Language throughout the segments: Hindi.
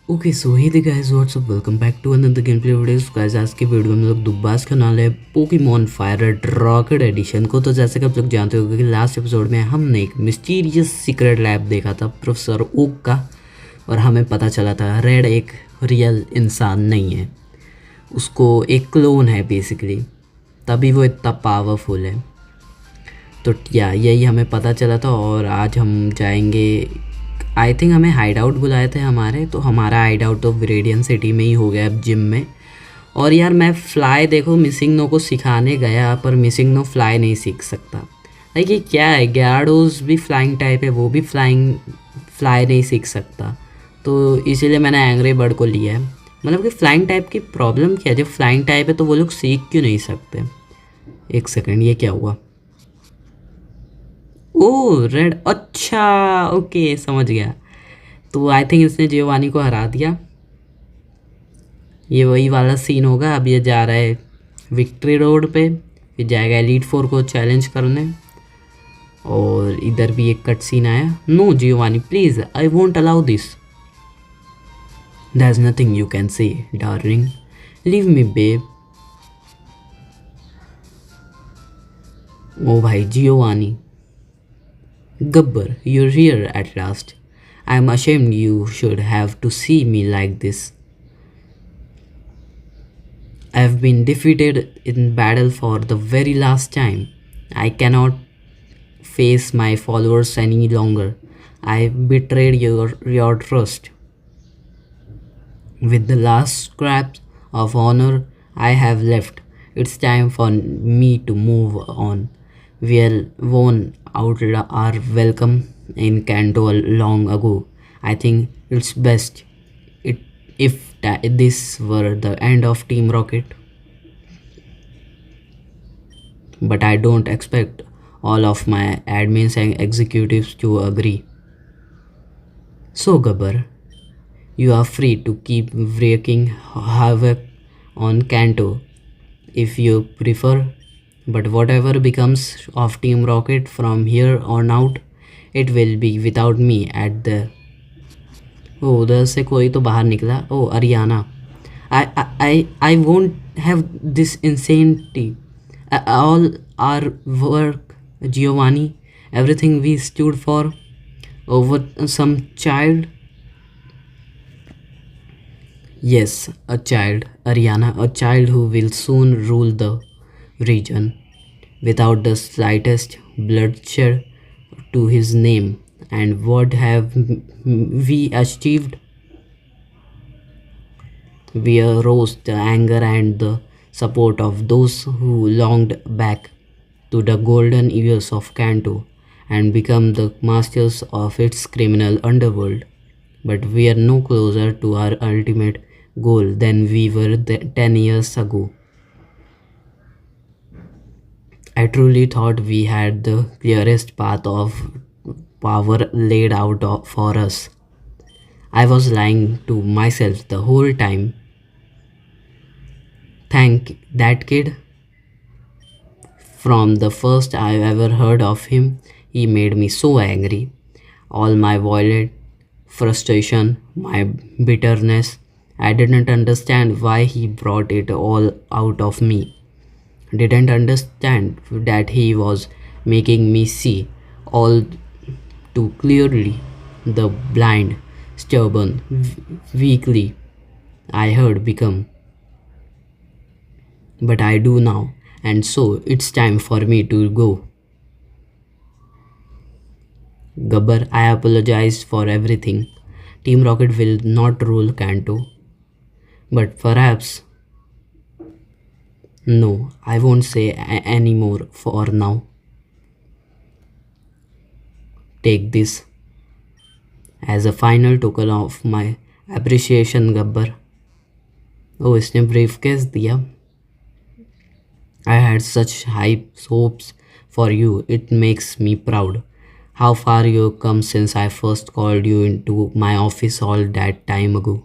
Okay so hey the guys what's up welcome back to another game play video guys. आज की वीडियो में हम लोग दुब्बास का नाम है पोकेमॉन फायर रॉकेट एडिशन को। तो जैसे कि आप लोग जानते हो कि लास्ट एपिसोड में हमने एक मिस्टीरियस सीक्रेट लैब देखा था प्रोफेसर ओक का, और हमें पता चला था रेड एक रियल इंसान नहीं है, उसको एक क्लोन है बेसिकली, तभी वो इतना पावरफुल है। तो या यही हमें पता चला था और आज हम जाएंगे। आई थिंक हमें हाइड आउट बुलाए थे हमारे, तो हमारा हाइड आउट तो विरेडियन सिटी में ही हो गया अब जिम में। और यार मैं फ्लाई देखो मिसिंग नो को सिखाने गया, पर मिसिंग नो फ्लाई नहीं सीख सकता। लाइक ये क्या है, ग्यारडोज भी फ्लाइंग टाइप है, वो भी फ्लाई नहीं सीख सकता। तो इसीलिए मैंने एंग्री बर्ड को लिया है। मतलब कि फ्लाइंग टाइप की प्रॉब्लम क्या है, जब फ्लाइंग टाइप है तो वो लोग सीख क्यों नहीं सकते। एक सेकेंड, ये क्या हुआ? ओह रेड, अच्छा ओके समझ गया। तो आई थिंक इसने जियोवानी को हरा दिया। ये वही वाला सीन होगा। अब ये जा रहा है विक्ट्री रोड पे, फिर जाएगा एलीट फोर को चैलेंज करने। और इधर भी एक कट सीन आया। No Giovanni please, I won't allow this. There is nothing you can say darling, leave me babe. Oh भाई Giovanni, Gabbar you're here at last. I'm ashamed you should have to see me like this. I've been defeated in battle for the very last time. I cannot face my followers any longer. I betrayed your trust. With the last scraps of honor I have left, it's time for me to move on. We won out our welcome in Kanto long ago. I think it's best it, if this were the end of Team Rocket. But I don't expect all of my admins and executives to agree. So, Gabbar, you are free to keep wreaking havoc on Kanto if you prefer, but whatever becomes of Team Rocket from here on out, it will be without me at the... ओ उधर से कोई तो बाहर निकला। ओ Ariana, I won't have this insanity. All our work, Giovanni, everything we stood for, over some child. Yes, a child, Ariana, a child who will soon rule the region without the slightest bloodshed to his name. And what have we achieved? We aroused the anger and the support of those who longed back to the golden years of Kanto and become the masters of its criminal underworld. But we are no closer to our ultimate goal than we were 10 years ago. I truly thought we had the clearest path of power laid out for us. I was lying to myself the whole time. Thank that kid. From the first I ever heard of him, he made me so angry. All my violent frustration, my bitterness, I didn't understand why he brought it all out of me. Didn't understand that he was making me see all too clearly the blind, stubborn, weakly I had become. But I do now, and so it's time for me to go. Gabbar, I apologize for everything. Team Rocket will not rule Kanto, but perhaps... No, I won't say any more for now. Take this as a final token of my appreciation, Gabbar. Oh, इसने briefcase दिया. I had such high hopes for you. It makes me proud. How far you come since I first called you into my office all that time ago.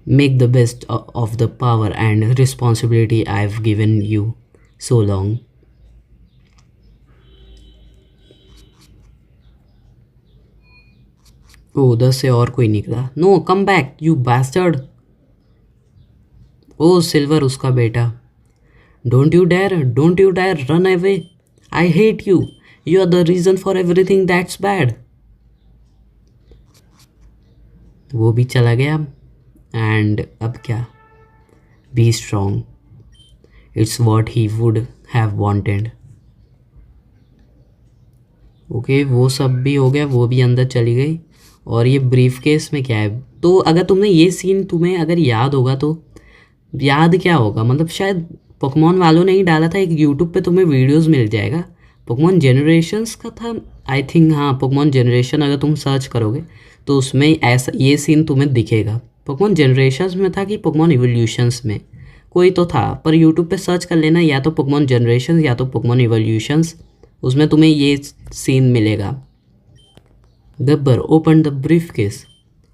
Make the best of the power and responsibility I've given you so long. Oh उधर से और कोई निकला। No come back you bastard. Oh Silver उसका बेटा। Don't you dare run away. I hate you. You are the reason for everything that's bad. वो भी चला गया। एंड अब क्या? Be strong. It's what he would have wanted. Okay वो सब भी हो गया, वो भी अंदर चली गई। और ये ब्रीफ केस में क्या है? तो अगर तुमने ये सीन तुम्हें अगर याद होगा तो याद क्या होगा, मतलब शायद पोकेमॉन वालों ने ही डाला था। एक यूट्यूब पे तुम्हें वीडियोस मिल जाएगा, पोकेमॉन जनरेशन्स का था आई थिंक। हाँ पोकेमॉन जनरेशन अगर तुम सर्च करोगे तो उसमें ऐसा ये सीन तुम्हें दिखेगा। पोकेमॉन जनरेशन्स में था कि पोकेमॉन इवोल्यूशंस में कोई तो था, पर यूट्यूब पे सर्च कर लेना, या तो पोकेमॉन जनरेशन या तो पोकेमॉन इवोल्यूशंस, उसमें तुम्हें ये सीन मिलेगा। Gabbar open the briefcase.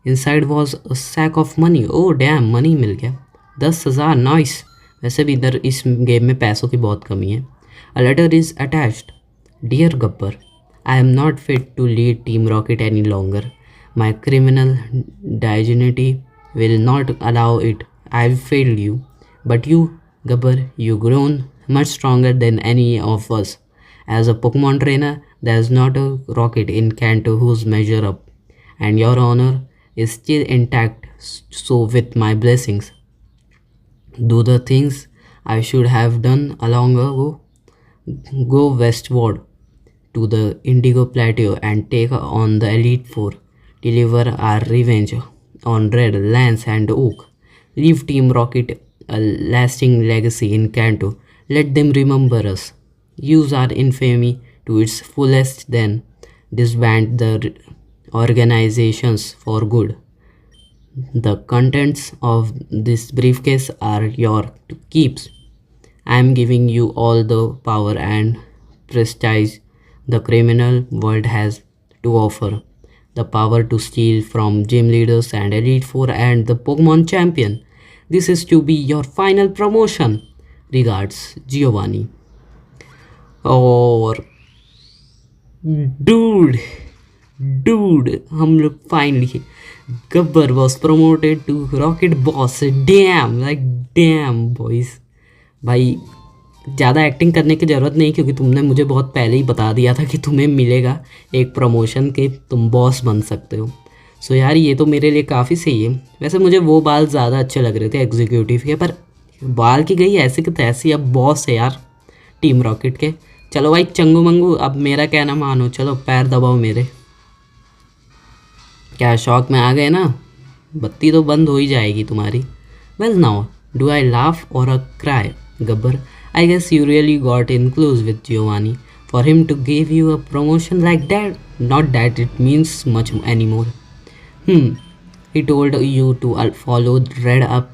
Inside was a sack of money. Oh damn money मिल गया। 10,000 नाइस। वैसे भी इधर इस गेम में पैसों की बहुत कमी है। A letter is attached. Dear Gabbar, I am not fit to lead Team Rocket any longer. My criminal dignity will not allow it. I have failed you, but you Gabbar, you grown much stronger than any of us. As a Pokemon trainer, there is not a rocket in Kanto who's measure up, and your honor is still intact. So, with my blessings, do the things I should have done long ago. Go westward to the Indigo Plateau and take on the Elite Four. Deliver our revenge on Red, Lance, and Oak. Leave Team Rocket a lasting legacy in Kanto. Let them remember us. Use our infamy to its fullest, then disband the organizations for good. The contents of this briefcase are your keeps. I am giving you all the power and prestige the criminal world has to offer. The power to steal from gym leaders and Elite Four and the Pokemon champion. This is to be your final promotion. Regards, Giovanni. और डूड हम लोग finally Gabbar was promoted to rocket boss. Damn like damn boys. भाई ज़्यादा एक्टिंग करने की ज़रूरत नहीं, क्योंकि तुमने मुझे बहुत पहले ही बता दिया था कि तुम्हें मिलेगा एक प्रमोशन के, तुम बॉस बन सकते हो। सो यार ये तो मेरे लिए काफ़ी सही है। वैसे मुझे वो बाल ज़्यादा अच्छे लग रहे थे एग्जीक्यूटिव के, पर बाल की गई ऐसे कि तैसी, अब बॉस है यार टीम रॉकेट के। चलो भाई चंगू मंगू, अब मेरा कहना मानो, चलो पैर दबाओ मेरे। क्या शौक में आ गए ना? बत्ती तो बंद हो ही जाएगी तुम्हारी। Well now do I laugh or a cry Gabbar? I guess you really got in close with Giovanni for him to give you a promotion like that. Not that it means much any more. He told you to follow Red up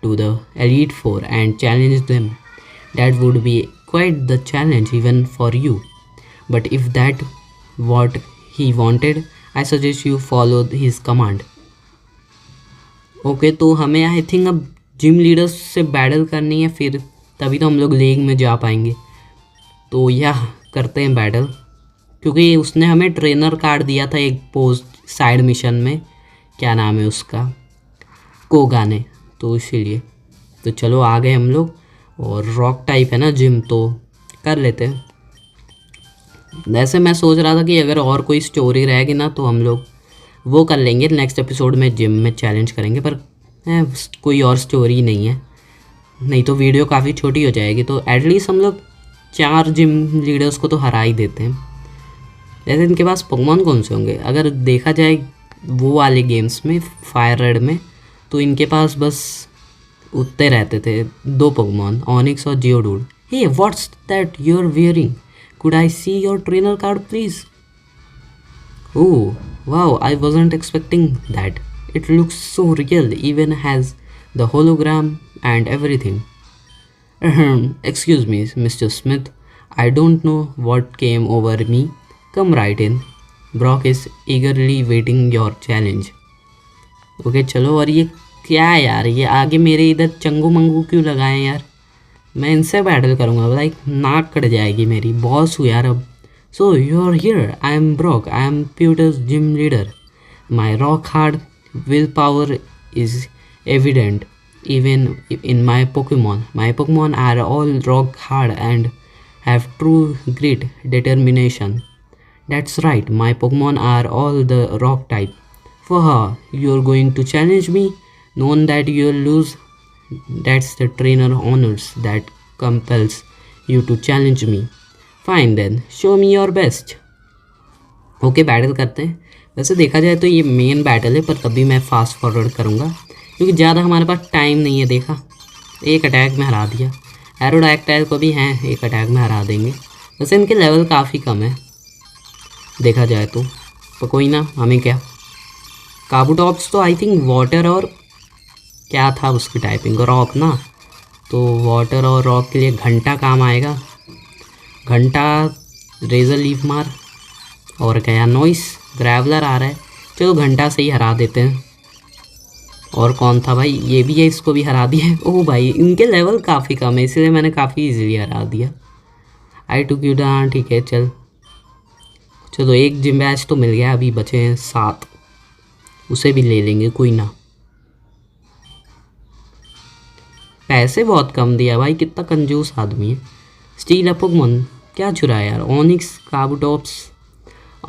to the Elite Four and challenge them. That would be quite the challenge even for you. But if that what he wanted, I suggest you follow his command. Okay, तो हमें आई थिंक अब जिम लीडर्स से बैटल करनी है, फिर तभी तो हम लोग लीग में जा पाएंगे। तो यह करते हैं बैटल, क्योंकि उसने हमें ट्रेनर कार्ड दिया था एक पोस्ट साइड मिशन में, क्या नाम है उसका, कोगा ने, तो इसीलिए। तो चलो आ गए हम लोग। और रॉक टाइप है ना जिम, तो कर लेते हैं। वैसे मैं सोच रहा था कि अगर और कोई स्टोरी रहेगी ना तो हम लोग वो कर लेंगे नेक्स्ट एपिसोड में, जिम में चैलेंज करेंगे, पर कोई और स्टोरी नहीं है, नहीं तो वीडियो काफ़ी छोटी हो जाएगी। तो एटलीस्ट हम लोग 4 जिम लीडर्स को तो हरा ही देते हैं। वैसे इनके पास पोकेमॉन कौन से होंगे? अगर देखा जाए वो वाले गेम्स में, फायर रेड में, तो इनके पास बस उतने रहते थे 2 पोकेमॉन, ऑनिक्स और Geodude. Hey what's that you are wearing? Could I see your trainer card please? Oh wow, I wasn't expecting that. It looks so real, even has the hologram and everything. Excuse me, Mr. Smith. I don't know what came over me. Come right in. Brock is eagerly waiting your challenge. Okay चलो। और ये क्या है यार, ये आगे मेरे इधर चंगू मंगू क्यों लगाए यार? मैं इनसे बैटल करूँगा, लाइक नाक कट जाएगी मेरी, बॉस हूँ यार अब। So you are here, I am Brock, I am Pewter's gym leader. My rock hard willpower is evident even in my Pokemon. My Pokemon are all rock hard and have true grit, determination. That's right, my Pokemon are all the rock type. Haha, you're going to challenge me? Knowing that you'll lose, that's the trainer honors that compels you to challenge me. Fine then, show me your best. Okay battle करते हैं। वैसे देखा जाए तो ये मेन बैटल है, पर तभी मैं फास्ट फॉरवर्ड करूँगा क्योंकि ज़्यादा हमारे पास टाइम नहीं है। देखा, एक अटैक में हरा दिया। एरोडैक्टाइल को भी हैं एक अटैक में हरा देंगे। वैसे इनके लेवल काफ़ी कम है देखा जाए तो, पर कोई ना, हमें क्या। काबूटॉप्स तो आई थिंक वाटर और क्या था उसकी टाइपिंग, रॉक ना, तो वाटर और रॉक के लिए घंटा काम आएगा। घंटा, रेजर लीफ मार और क्या, नॉइस, ग्रैवलर आ रहा है। चलो घंटा से ही हरा देते हैं। और कौन था भाई, ये भी है, इसको भी हरा दिया। ओह भाई, इनके लेवल काफ़ी कम है इसलिए मैंने काफ़ी इजीली हरा दिया। आई टू क्यू हाँ ठीक है। चलो एक जिम बैच तो मिल गया, अभी बचे हैं 7, उसे भी ले लेंगे, कोई ना। पैसे बहुत कम दिया भाई, कितना कंजूस आदमी है। स्टील अप पोकेमॉन क्या चुराया यार, ओनिक्स, काबूटॉप्स,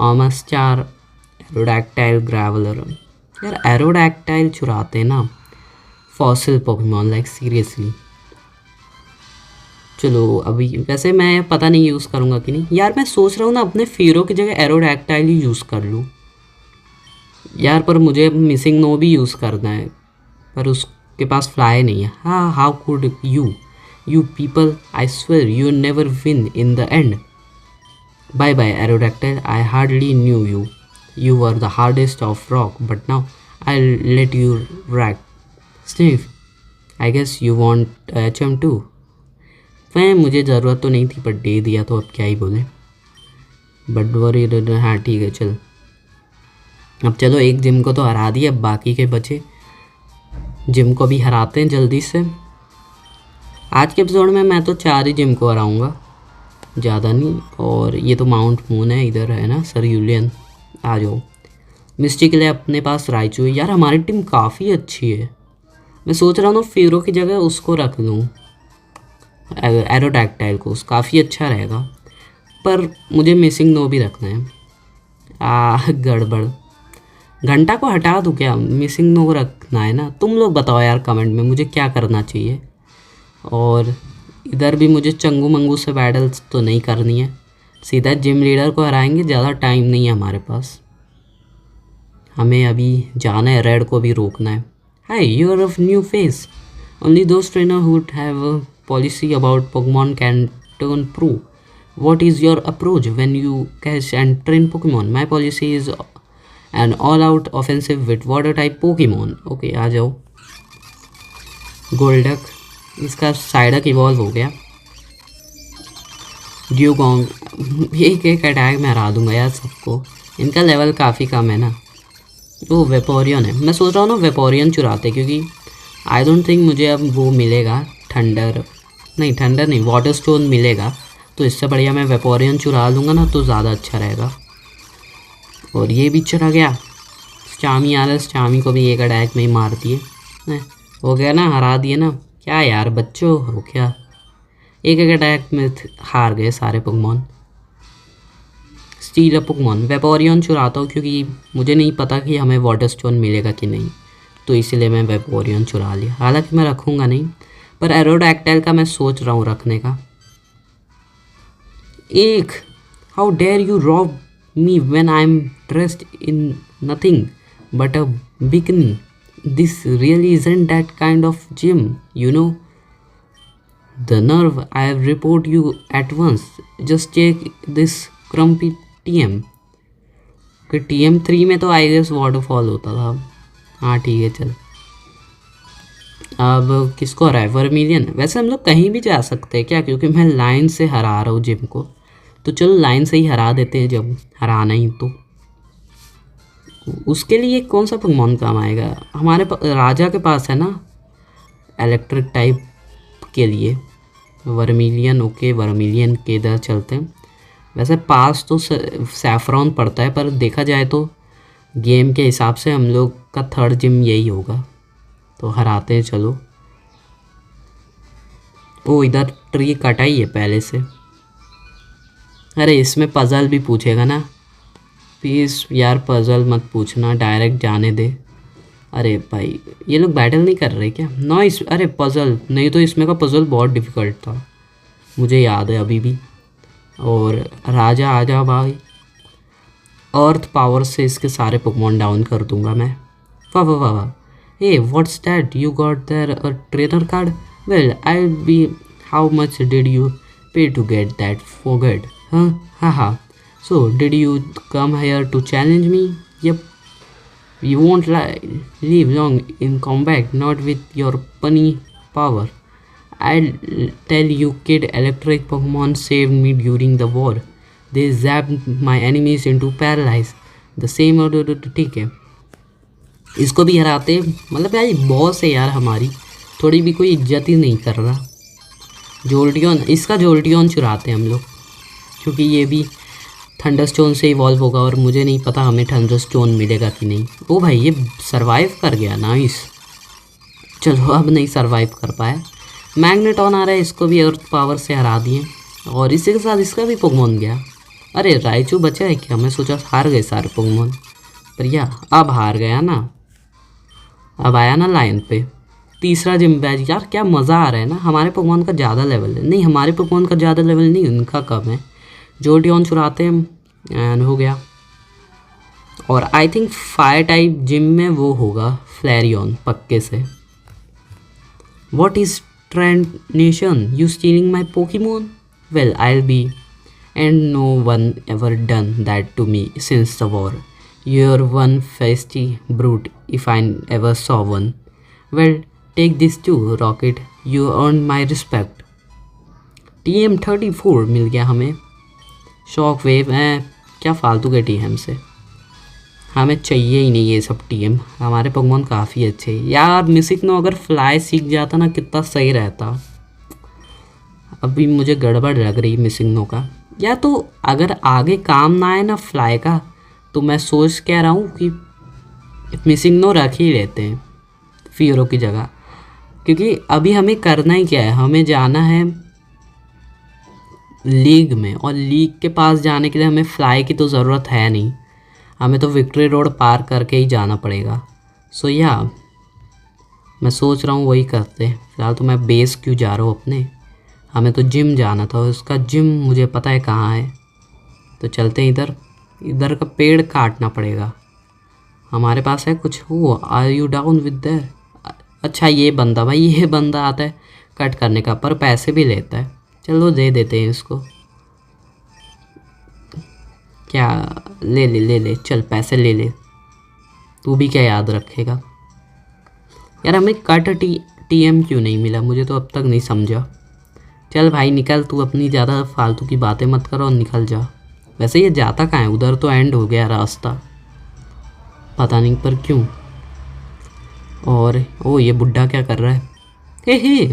आमस्टार, एरोडैक्टाइल, ग्रैवलर। यार एरोडैक्टाइल चुराते हैं ना फॉसिल पोकेमॉन, लाइक सीरियसली। चलो अभी वैसे मैं पता नहीं यूज़ करूँगा कि नहीं यार। मैं सोच रहा हूँ ना अपने फेरो की जगह एरोडैक्टाइल ही यूज़ कर लूँ यार, पर मुझे मिसिंग नो भी यूज़ करना है, पर उसके पास फ्लाई नहीं है। हाँ, how could you people, I swear you never win in the end. Bye bye Aerodactyl, I hardly knew you, you were the hardest of rock, but now I'll let you rack. Sniff, I guess you want HM too. मैं मुझे ज़रूरत तो नहीं थी पर दे दिया तो अब क्या ही बोले। बट वरी, हाँ ठीक है चल। अब चलो एक जिम को तो हरा दिया, अब बाकी के बचे जिम को भी हराते हैं जल्दी से। आज के एपिसोड में मैं तो 4 ही जिम को हराऊँगा, ज़्यादा नहीं। और ये तो माउंट मून है, इधर है ना सर यूलियन, आ जाओ। मिस्टी के लिए अपने पास राइचू। यार हमारी टीम काफ़ी अच्छी है, मैं सोच रहा हूँ ना फेरो की जगह उसको रख लूँ, एरोडैक्टाइल को, काफ़ी अच्छा रहेगा। पर मुझे मिसिंग नो भी रखना है। गड़बड़, घंटा को हटा दूँ क्या, मिसिंग नो रखना है ना। तुम लोग बताओ यार कमेंट में मुझे क्या करना चाहिए। और इधर भी मुझे चंगू मंगू से बैटल्स तो नहीं करनी है, सीधा जिम लीडर को हराएंगे। ज़्यादा टाइम नहीं है हमारे पास, हमें अभी जाना है, रेड को भी रोकना है। Hi, you are of new face, only those trainer would have a policy about Pokemon can turn pro. What is your approach when you catch and train Pokemon? My policy is an all out offensive with water type Pokemon. Okay आ जाओ। गोल्डक, इसका साइडक इवॉल्व हो गया। ड्यूगोंग, एक अटैक में हरा दूंगा यार सबको, इनका लेवल काफ़ी कम है ना। वो वेपोरियन है, मैं सोच रहा हूँ ना वेपोरियन चुराते, क्योंकि आई डोंट थिंक मुझे अब वो मिलेगा ठंडर नहीं, वाटर स्टोन मिलेगा, तो इससे बढ़िया मैं वेपोरियन चुरा लूँगा ना तो ज़्यादा अच्छा रहेगा। और ये भी चला गया। स्टामी आ रहा है, स्टामी को भी एक अटैक में ही मार दिए। हो गया ना, हरा दिए ना। क्या यार बच्चों हो क्या, एक अटैक में हार गए सारे पोकेमॉन। स्टील पोकेमॉन, वेपोरियन चुराता हूँ क्योंकि मुझे नहीं पता कि हमें वाटर स्टोन मिलेगा कि नहीं, तो इसीलिए मैं वेपोरियन चुरा लिया। हालांकि मैं रखूँगा नहीं, पर एरोडैक्टाइल का मैं सोच रहा हूँ रखने का। एक, how dare you rob me when I am dressed in nothing but a bikini. This really isn't that kind of gym, you know. The nerve, I report you at once. Just check this crumpy TM. कि TM3 में तो आई गेस वाटरफॉल होता था। हाँ ठीक है चल। अब किसको हरा है, वर्मिलियन। वैसे हम लोग कहीं भी जा सकते हैं क्या, क्योंकि मैं लाइन से हरा रहा हूँ जिम को, तो चलो लाइन से ही हरा देते हैं जब हराना ही तो। उसके लिए कौन सा पोकेमॉन काम आएगा, हमारे राजा के पास है ना इलेक्ट्रिक टाइप के लिए वर्मिलियन। ओके वर्मिलियन के इधर चलते हैं। वैसे पास तो सैफरॉन पड़ता है, पर देखा जाए तो गेम के हिसाब से हम लोग का थर्ड जिम यही होगा, तो हराते हैं चलो। ओ इधर ट्री कटा ही है पहले से। अरे इसमें पज़ल भी पूछेगा ना, प्लीज़ यार पज़ल मत पूछना, डायरेक्ट जाने दे। अरे भाई ये लोग बैटल नहीं कर रहे क्या? नॉइस। अरे पज़ल नहीं तो इसमें का पज़ल बहुत डिफ़िकल्ट था, मुझे याद है अभी भी। और राजा आजा भाई, अर्थ पावर से इसके सारे पोकेमॉन डाउन कर दूंगा मैं। वाह वाह वाह वाह। Hey what's that, you got there a trainer card? Well I be, how much did you pay to get that forget? हाँ हाँ हाँ, so did you come here to challenge me? Yup, you won't live long in combat, not with your punny power. I'll tell you kid, electric Pokemon saved me during the war. They zapped my enemies into paralyze. The same ठीक है, इसको भी हराते। मतलब यार बॉस है यार, हमारी थोड़ी भी कोई इज्जत ही नहीं कर रहा। जोल्टियन, इसका जोल्टियन चुराते हैं हम लोग, क्योंकि ये भी थंडरस्टोन से इवॉल्व होगा और मुझे नहीं पता हमें थंडरस्टोन मिलेगा कि नहीं। ओ भाई ये सरवाइव कर गया, नाइस। चलो अब नहीं सरवाइव कर पाया। मैग्नेटॉन आ रहा है, इसको भी अर्थ पावर से हरा दिए और इसी के साथ इसका भी पोकेमॉन गया। अरे राइचू बचा है क्या? मैं सोचा हार गए सारे पोकेमॉन, पर या अब हार गया ना। अब आया ना लाइन पे तीसरा जिम बैच। यार क्या मज़ा आ रहा है ना। हमारे पोकेमॉन का ज़्यादा लेवल है, नहीं हमारे पोकेमॉन का ज़्यादा लेवल नहीं, उनका कम है। जोल्टियन चुराते हैं एंड हो गया। और I think fire type gym में वो होगा फ्लैरियन पक्के से। What is trendation, you stealing my Pokemon? Well I will be, and no one ever done that to me since the war. You're one feisty brute if I ever saw one. Well take this to Rocket, you earn my respect. TM34 मिल गया हमें। शॉक वेव है, क्या फालतू के TM से, हमें चाहिए ही नहीं ये सब TM। हमारे पोकेमॉन काफ़ी अच्छे यार। मिसिकनो अगर फ्लाई सीख जाता ना कितना सही रहता। अभी मुझे गड़बड़ लग रही मिसिकनो का। या तो अगर आगे काम ना आए ना फ्लाई का, तो मैं सोच कह रहा हूँ कि मिसिकनो रख ही लेते हैं फियरो की जगह, क्योंकि अभी हमें करना ही क्या है, हमें जाना है लीग में, और लीग के पास जाने के लिए हमें फ़्लाई की तो ज़रूरत है नहीं, हमें तो विक्ट्री रोड पार करके ही जाना पड़ेगा। सो या मैं सोच रहा हूँ वही करते हैं। फ़िलहाल तो मैं बेस क्यों जा रहा हूँ अपने, हमें तो जिम जाना था, उसका जिम मुझे पता है कहाँ है। तो चलते हैं इधर, इधर का पेड़ काटना पड़ेगा। हमारे पास है कुछ? वो are you down with there? अच्छा ये बंदा, भाई ये बंदा आता है कट करने का, पर पैसे भी लेता है। चलो दे देते हैं इसको। क्या ले ले ले ले, चल पैसे ले ले। तू भी क्या याद रखेगा यार, हमें कट TM क्यों नहीं मिला, मुझे तो अब तक नहीं समझा। चल भाई निकल, तू अपनी ज़्यादा फालतू की बातें मत कर और निकल जा। वैसे ये जाता कहाँ है? उधर तो एंड हो गया रास्ता, पता नहीं पर क्यों। और ओ ये बुढ़ा क्या कर रहा है? Hey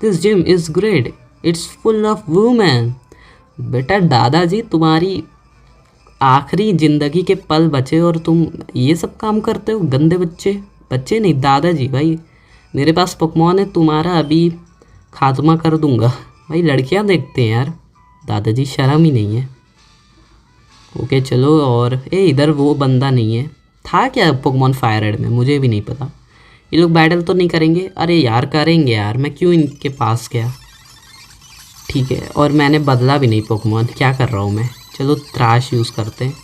this gym is great, it's full of women. बेटा दादाजी तुम्हारी आखिरी ज़िंदगी के पल बचे और तुम ये सब काम करते हो, गंदे बच्चे। बच्चे नहीं दादाजी, भाई मेरे पास पोकेमॉन है, तुम्हारा अभी खात्मा कर दूंगा। भाई लड़कियां देखते हैं यार, दादाजी शर्म ही नहीं है। ओके चलो। और इधर वो बंदा नहीं है, था क्या पोकेमॉन फायर रेड में, मुझे भी नहीं पता। ये लोग बैटल तो नहीं करेंगे? अरे यार करेंगे यार, मैं क्यों इनके पास गया। ठीक है, और मैंने बदला भी नहीं पोकेमॉन, क्या कर रहा हूँ मैं। चलो त्राश यूज़ करते हैं।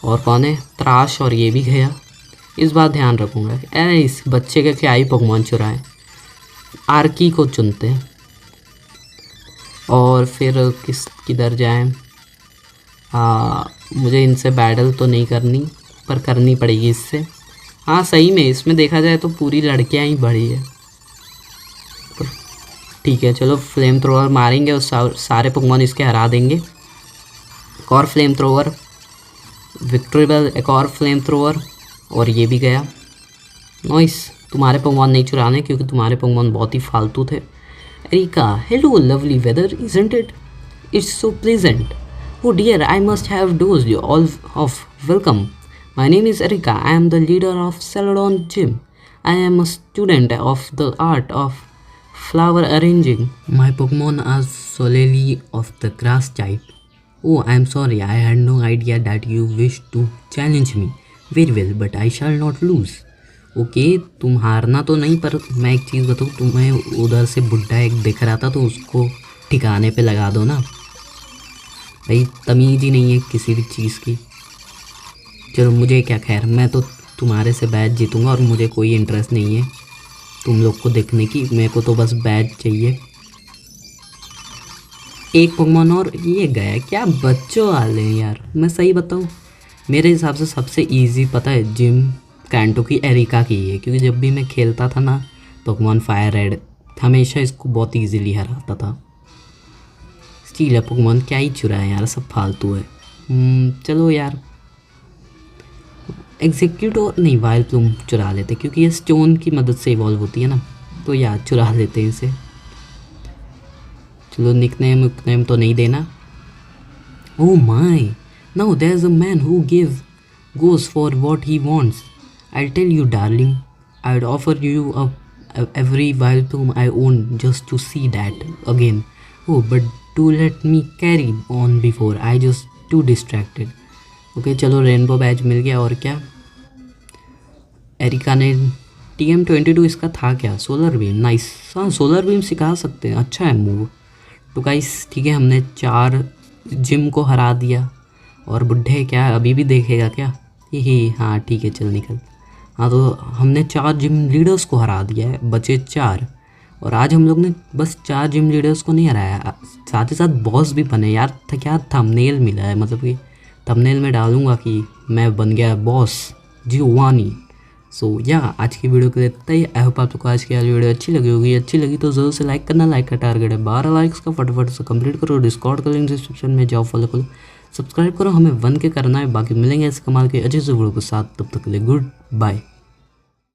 और कौन है? त्राश, और ये भी गया। इस बात ध्यान रखूँगा। अरे इस बच्चे के क्या ही पोकेमॉन चुराएं। आर्की को चुनते हैं और फिर किधर जाएं। मुझे इनसे बैटल तो नहीं करनी, पर करनी पड़ेगी इससे। हाँ सही में इसमें देखा जाए तो पूरी लड़कियां ही बड़ी है। ठीक है चलो, फ्लेम थ्रोवर मारेंगे और सारे पोकेमॉन इसके हरा देंगे। एक और फ्लेम थ्रोवर, विक्ट्रेबल, एक और फ्लेम थ्रोवर, और ये भी गया। नॉइस। तुम्हारे पोकेमॉन नहीं चुराने क्योंकि तुम्हारे पोकेमॉन बहुत ही फालतू थे। Erika, hello lovely weather isn't it? It's so pleasant. Oh dear, I must have dozed you all off. Welcome. My name is Erika. I am the leader of Celadon Gym. I am a student of the art of flower arranging. My Pokemon are solely of the grass type. Oh, I am sorry. I had no idea that you wish to challenge me. Very well, but I shall not lose. Okay तुम हारना तो नहीं, पर मैं एक चीज़ बताऊँ, तुम्हें उधर से बुड्ढा एक दिख रहा था तो उसको ठिकाने पे लगा दो ना भाई, तमीज़ ही नहीं है किसी भी चीज़ की। चलो मुझे क्या, खैर मैं तो तुम्हारे से बैच जीतूंगा और मुझे कोई इंटरेस्ट नहीं है तुम लोग को देखने की, मेरे को तो बस बैच चाहिए। एक पोकेमॉन और ये गया, क्या बच्चों वाले हैं यार। मैं सही बताऊँ, मेरे हिसाब से सबसे इजी पता है जिम कैंटो की एरिका की है, क्योंकि जब भी मैं खेलता था ना पोकेमॉन फायर रेड, हमेशा इसको बहुत इजीली हराता था। स्टील है पोकेमॉन, क्या ही चुरा है यार, सब फालतू है। चलो यार एग्जीक्यूट नहीं, वाइल्ड प्लूम चुरा लेते, क्योंकि ये स्टोन की मदद से इवॉल्व होती है ना, तो यार चुरा लेते हैं इसे। चलो निकनेम तो नहीं देना। Oh my, now there is a man who goes for what he wants. I'll tell you darling, I'd offer you every wild plume I own just to see that again. Oh, but do let me carry on before I just too distracted. Okay चलो रेनबो बैच मिल गया। और क्या एरिका ने TM22 इसका था क्या, सोलर बीम। नाइस, हाँ सोलर बीम सिखा सकते हैं, अच्छा है मूव। तो गाइस ठीक है, हमने 4 जिम को हरा दिया। और बुढ़े क्या अभी भी देखेगा क्या, ही हाँ ठीक है चल निकल। हाँ तो हमने 4 जिम लीडर्स को हरा दिया है, बचे 4। और आज हम लोग ने बस 4 जिम लीडर्स को नहीं हराया, साथ ही साथ बॉस भी बने यार। क्या थंबनेल मिला है, मतलब कि थंबनेल में डालूंगा कि मैं बन गया बॉस जियोवानी। सो या आज की वीडियो के लिए इतना ही। आई होप आपको आज की वीडियो अच्छी लगी होगी। अच्छी लगी तो ज़रूर से लाइक करना, लाइक का टारगेट है 12 लाइक्स का, फटाफट से कंप्लीट करो। डिस्कॉर्ड का लिंक डिस्क्रिप्शन में जाओ, फॉलो करो, सब्सक्राइब करो, हमें 1K करना है। बाकी मिलेंगे ऐसे कमाल के अच्छे से वीडियो के साथ, तब तक के लिए गुड बाय।